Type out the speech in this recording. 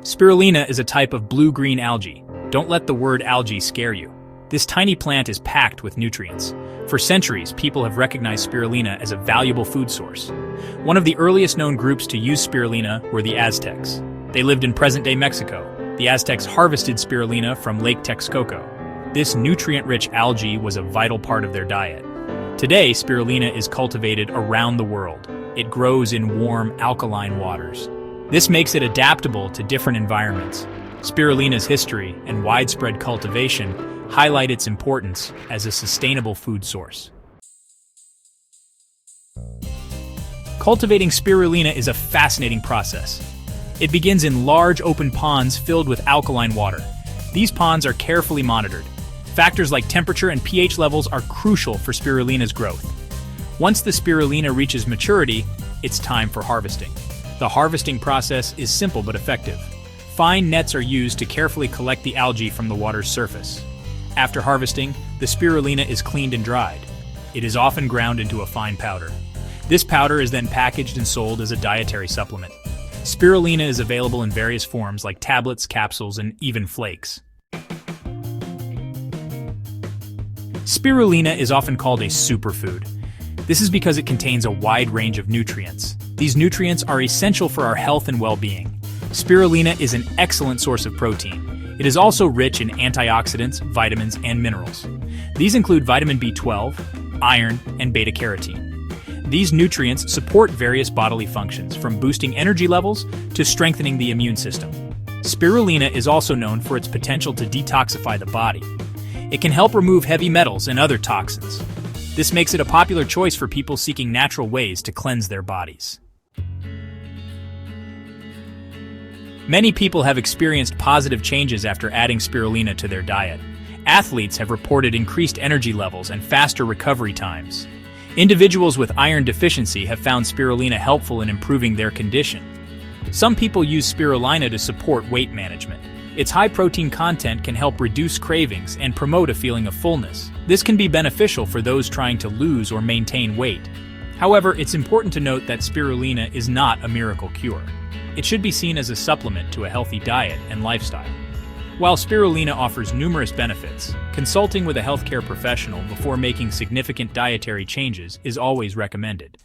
Spirulina is a type of blue-green algae. Don't let the word algae scare you. This tiny plant is packed with nutrients. For centuries, people have recognized spirulina as a valuable food source. One of the earliest known groups to use spirulina were the Aztecs. They lived in present-day Mexico. The Aztecs harvested spirulina from Lake Texcoco. This nutrient-rich algae was a vital part of their diet. Today, spirulina is cultivated around the world. It grows in warm, alkaline waters. This makes it adaptable to different environments. Spirulina's history and widespread cultivation highlight its importance as a sustainable food source. Cultivating spirulina is a fascinating process. It begins in large open ponds filled with alkaline water. These ponds are carefully monitored. Factors like temperature and pH levels are crucial for spirulina's growth. Once the spirulina reaches maturity, it's time for harvesting. The harvesting process is simple but effective. Fine nets are used to carefully collect the algae from the water's surface. After harvesting, the spirulina is cleaned and dried. It is often ground into a fine powder. This powder is then packaged and sold as a dietary supplement. Spirulina is available in various forms like tablets, capsules, and even flakes. Spirulina is often called a superfood. This is because it contains a wide range of nutrients. These nutrients are essential for our health and well-being. Spirulina is an excellent source of protein. It is also rich in antioxidants, vitamins, and minerals. These include vitamin B12, iron, and beta-carotene. These nutrients support various bodily functions, from boosting energy levels to strengthening the immune system. Spirulina is also known for its potential to detoxify the body. It can help remove heavy metals and other toxins. This makes it a popular choice for people seeking natural ways to cleanse their bodies. Many people have experienced positive changes after adding spirulina to their diet. Athletes have reported increased energy levels and faster recovery times. Individuals with iron deficiency have found spirulina helpful in improving their condition. Some people use spirulina to support weight management. Its high protein content can help reduce cravings and promote a feeling of fullness. This can be beneficial for those trying to lose or maintain weight. However, it's important to note that spirulina is not a miracle cure. It should be seen as a supplement to a healthy diet and lifestyle. While spirulina offers numerous benefits, consulting with a healthcare professional before making significant dietary changes is always recommended.